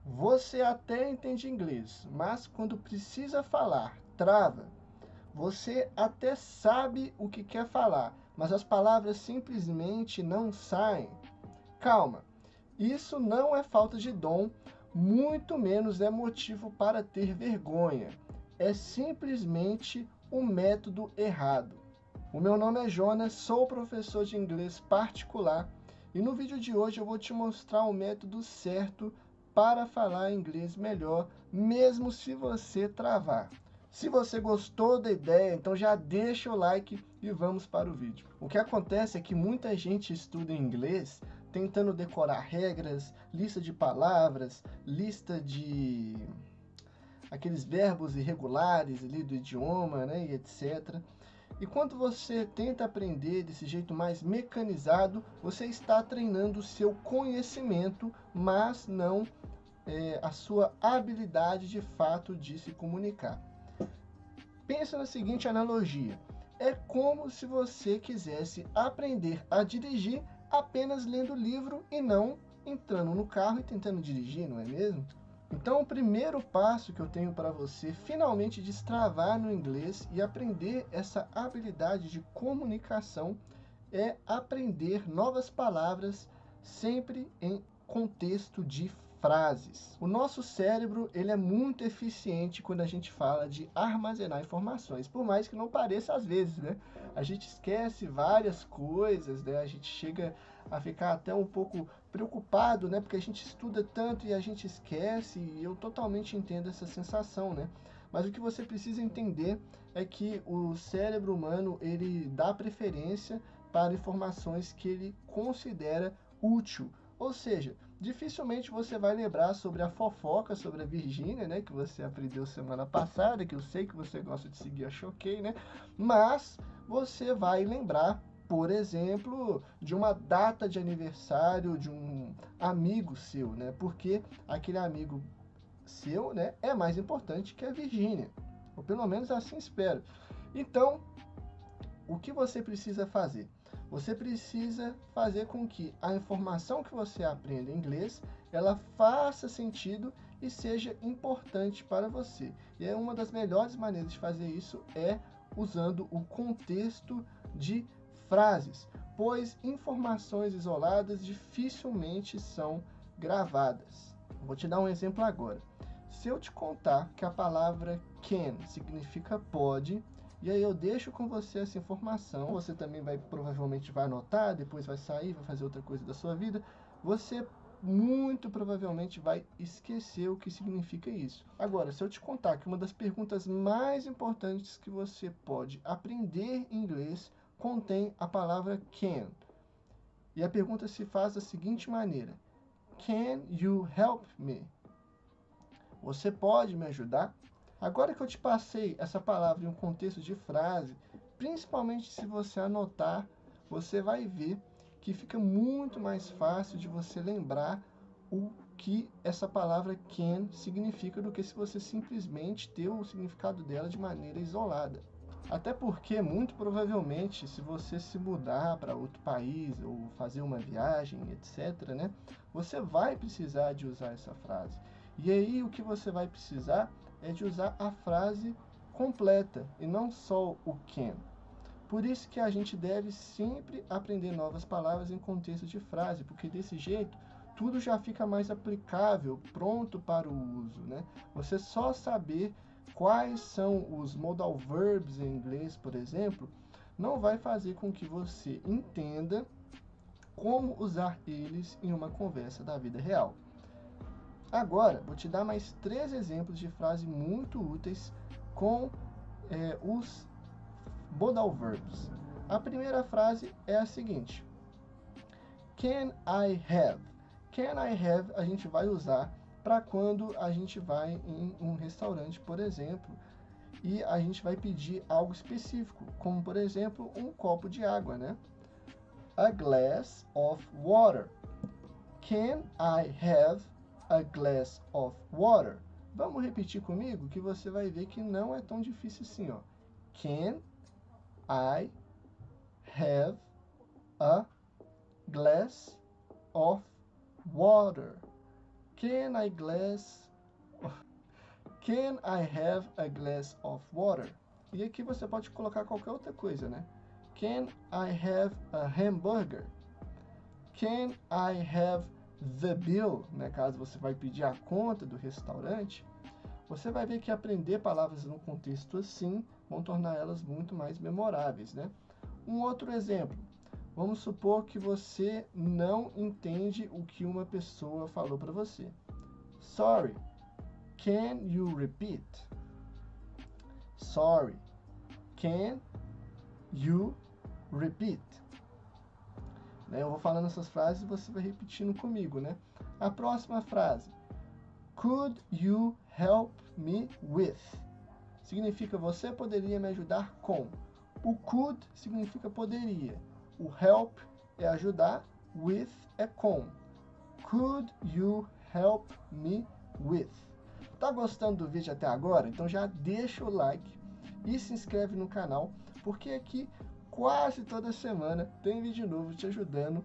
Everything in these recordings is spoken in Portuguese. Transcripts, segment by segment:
Você até entende inglês, mas quando precisa falar, trava. Você até sabe o que quer falar, mas as palavras simplesmente não saem. Calma, isso não é falta de dom, muito menos é motivo para ter vergonha. É simplesmente o método errado. O meu nome é Jonas, sou professor de inglês particular e no vídeo de hoje eu vou te mostrar o método certo para falar inglês melhor, mesmo se você travar. Se você gostou da ideia, então já deixa o like e vamos para o vídeo. O que acontece é que muita gente estuda inglês tentando decorar regras, lista de palavras, lista de aqueles verbos irregulares ali do idioma, né, e etc. E quando você tenta aprender desse jeito mais mecanizado, você está treinando o seu conhecimento, mas não a sua habilidade de fato de se comunicar. Pensa na seguinte analogia: é como se você quisesse aprender a dirigir apenas lendo livro e não entrando no carro e tentando dirigir, não é mesmo? Então, o primeiro passo que eu tenho para você finalmente destravar no inglês e aprender essa habilidade de comunicação é aprender novas palavras sempre em contexto de frases. O nosso cérebro ele é muito eficiente quando a gente fala de armazenar informações, por mais que não pareça às vezes, né? A gente esquece várias coisas, né? A gente chega a ficar até um pouco preocupado, né? Porque a gente estuda tanto e a gente esquece, e eu totalmente entendo essa sensação, né? Mas o que você precisa entender é que o cérebro humano ele dá preferência para informações que ele considera útil. Ou seja, dificilmente você vai lembrar sobre a fofoca sobre a Virgínia, né, que você aprendeu semana passada, que eu sei que você gosta de seguir a Choquei, né? Mas você vai lembrar, por exemplo, de uma data de aniversário de um amigo seu, né? Porque aquele amigo seu, né, é mais importante que a Virgínia. Ou pelo menos assim espero. Então, o que você precisa fazer? Você precisa fazer com que a informação que você aprenda em inglês, ela faça sentido e seja importante para você. E é uma das melhores maneiras de fazer isso é usando o contexto de frases, pois informações isoladas dificilmente são gravadas. Vou te dar um exemplo agora. Se eu te contar que a palavra can significa pode, e aí eu deixo com você essa informação, você também provavelmente vai anotar, depois vai sair, vai fazer outra coisa da sua vida, você muito provavelmente vai esquecer o que significa isso. Agora, se eu te contar que uma das perguntas mais importantes que você pode aprender em inglês contém a palavra can, e a pergunta se faz da seguinte maneira: Can you help me? Você pode me ajudar? Agora que eu te passei essa palavra em um contexto de frase, principalmente se você anotar, você vai ver que fica muito mais fácil de você lembrar o que essa palavra can significa do que se você simplesmente ter o significado dela de maneira isolada. Até porque, muito provavelmente, se você se mudar para outro país ou fazer uma viagem, etc., né, você vai precisar de usar essa frase. E aí o que você vai precisar é de usar a frase completa e não só o can. Por isso que a gente deve sempre aprender novas palavras em contexto de frase, porque desse jeito tudo já fica mais aplicável, pronto para o uso, né? Você só saber quais são os modal verbs em inglês, por exemplo, não vai fazer com que você entenda como usar eles em uma conversa da vida real. Agora, vou te dar mais 3 exemplos de frases muito úteis com os modal verbs. A primeira frase é a seguinte: Can I have? Can I have a gente vai usar para quando a gente vai em um restaurante, por exemplo, e a gente vai pedir algo específico, como por exemplo um copo de água, né? A glass of water. Can I have a glass of water? Vamos repetir comigo que você vai ver que não é tão difícil assim, ó. Can I have a glass of water? Can I have a glass of water? E aqui você pode colocar qualquer outra coisa, né? Can I have a hamburger? Can I have the bill? Né? Caso você vai pedir a conta do restaurante, você vai ver que aprender palavras num contexto assim vão tornar elas muito mais memoráveis, né? Um outro exemplo. Vamos supor que você não entende o que uma pessoa falou para você. Sorry, can you repeat? Sorry, can you repeat? Eu vou falando essas frases e você vai repetindo comigo, né? A próxima frase. Could you help me with? Significa você poderia me ajudar com. O could significa poderia. O help é ajudar. With é com. Could you help me with? Tá gostando do vídeo até agora? Então já deixa o like e se inscreve no canal, porque aqui quase toda semana tem vídeo novo te ajudando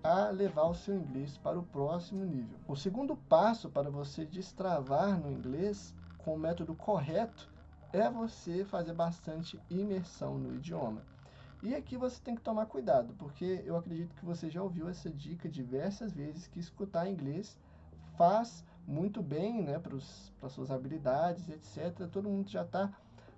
a levar o seu inglês para o próximo nível. O segundo passo para você destravar no inglês com o método correto é você fazer bastante imersão no idioma. E aqui você tem que tomar cuidado, porque eu acredito que você já ouviu essa dica diversas vezes, que escutar inglês faz muito bem, né, para as suas habilidades, etc. Todo mundo já está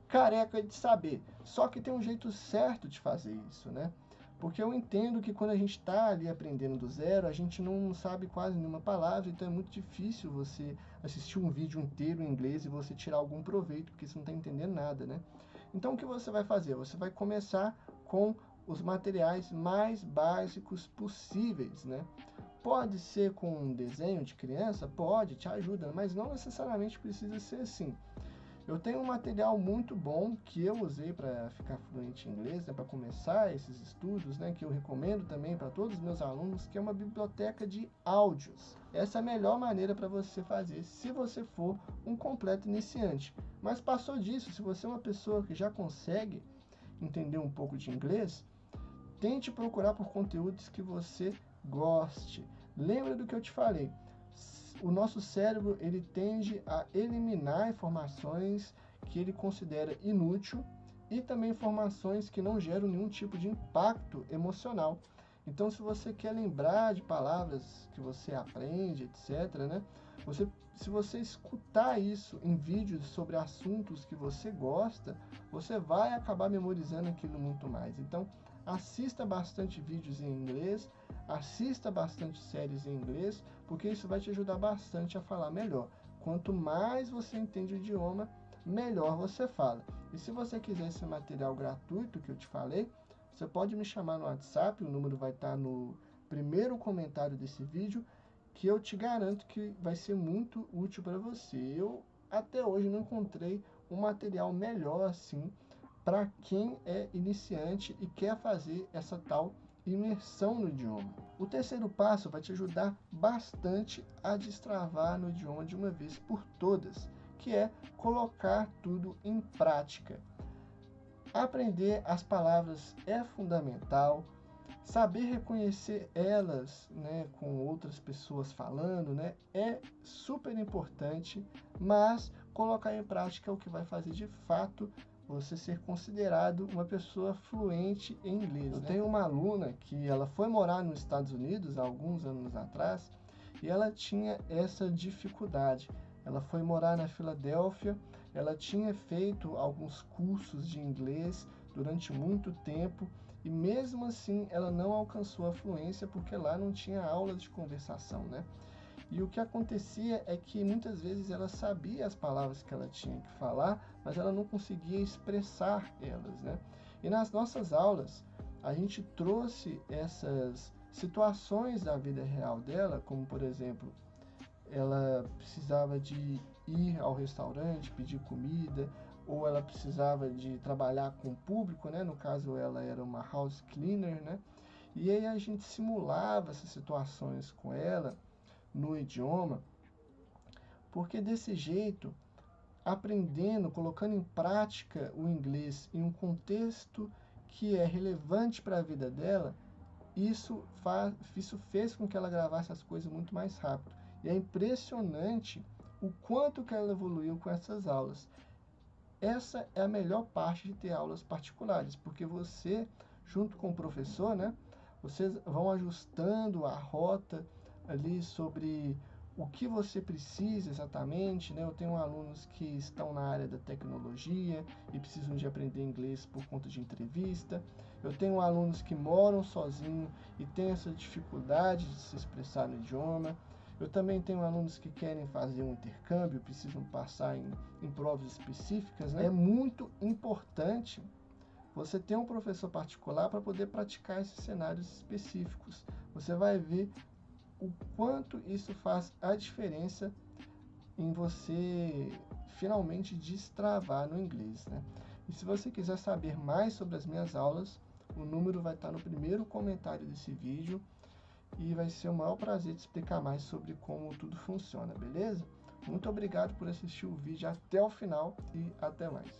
careca de saber. Só que tem um jeito certo de fazer isso, né? Porque eu entendo que quando a gente está ali aprendendo do zero, a gente não sabe quase nenhuma palavra, então é muito difícil você assistir um vídeo inteiro em inglês e você tirar algum proveito, porque você não está entendendo nada, né? Então o que você vai fazer? Você vai começar com os materiais mais básicos possíveis, né? Pode ser com um desenho de criança? Pode, te ajuda, mas não necessariamente precisa ser assim. Eu tenho um material muito bom que eu usei para ficar fluente em inglês, né, para começar esses estudos, né, que eu recomendo também para todos os meus alunos, que é uma biblioteca de áudios. Essa é a melhor maneira para você fazer se você for um completo iniciante. Mas passou disso, se você é uma pessoa que já consegue entender um pouco de inglês, tente procurar por conteúdos que você goste. Lembra do que eu te falei? O nosso cérebro, ele tende a eliminar informações que ele considera inútil e também informações que não geram nenhum tipo de impacto emocional. Então, se você quer lembrar de palavras que você aprende, etc., né? Se você escutar isso em vídeos sobre assuntos que você gosta, você vai acabar memorizando aquilo muito mais. Então, assista bastante vídeos em inglês, assista bastante séries em inglês, porque isso vai te ajudar bastante a falar melhor. Quanto mais você entende o idioma, melhor você fala. E se você quiser esse material gratuito que eu te falei, você pode me chamar no WhatsApp, o número vai estar no primeiro comentário desse vídeo, que eu te garanto que vai ser muito útil para você. Eu até hoje não encontrei um material melhor assim para quem é iniciante e quer fazer essa tal imersão no idioma. O terceiro passo vai te ajudar bastante a destravar no idioma de uma vez por todas, que é colocar tudo em prática. Aprender as palavras é fundamental, saber reconhecer elas, né, com outras pessoas falando, né, é super importante, mas colocar em prática é o que vai fazer de fato você ser considerado uma pessoa fluente em inglês. Eu tenho uma aluna que ela foi morar nos Estados Unidos há alguns anos atrás e ela tinha essa dificuldade. Ela foi morar na Filadélfia, ela tinha feito alguns cursos de inglês durante muito tempo e mesmo assim ela não alcançou a fluência porque lá não tinha aulas de conversação, né? E o que acontecia é que muitas vezes ela sabia as palavras que ela tinha que falar, mas ela não conseguia expressar elas, né? E nas nossas aulas, a gente trouxe essas situações da vida real dela, como por exemplo, ela precisava de ir ao restaurante, pedir comida, ou ela precisava de trabalhar com o público, né? No caso, ela era uma house cleaner, né? E aí a gente simulava essas situações com ela no idioma, porque desse jeito, aprendendo, colocando em prática o inglês em um contexto que é relevante para a vida dela, isso fez com que ela gravasse as coisas muito mais rápido. E é impressionante o quanto que ela evoluiu com essas aulas. Essa é a melhor parte de ter aulas particulares, porque você, junto com o professor, né, vocês vão ajustando a rota ali sobre o que você precisa exatamente, né? Eu tenho alunos que estão na área da tecnologia e precisam de aprender inglês por conta de entrevista. Eu tenho alunos que moram sozinhos e têm essa dificuldade de se expressar no idioma. Eu também tenho alunos que querem fazer um intercâmbio, precisam passar em provas específicas, né? É muito importante você ter um professor particular para poder praticar esses cenários específicos. Você vai ver o quanto isso faz a diferença em você finalmente destravar no inglês, né? E se você quiser saber mais sobre as minhas aulas, o número vai estar no primeiro comentário desse vídeo e vai ser o maior prazer te explicar mais sobre como tudo funciona, beleza? Muito obrigado por assistir o vídeo até o final e até mais.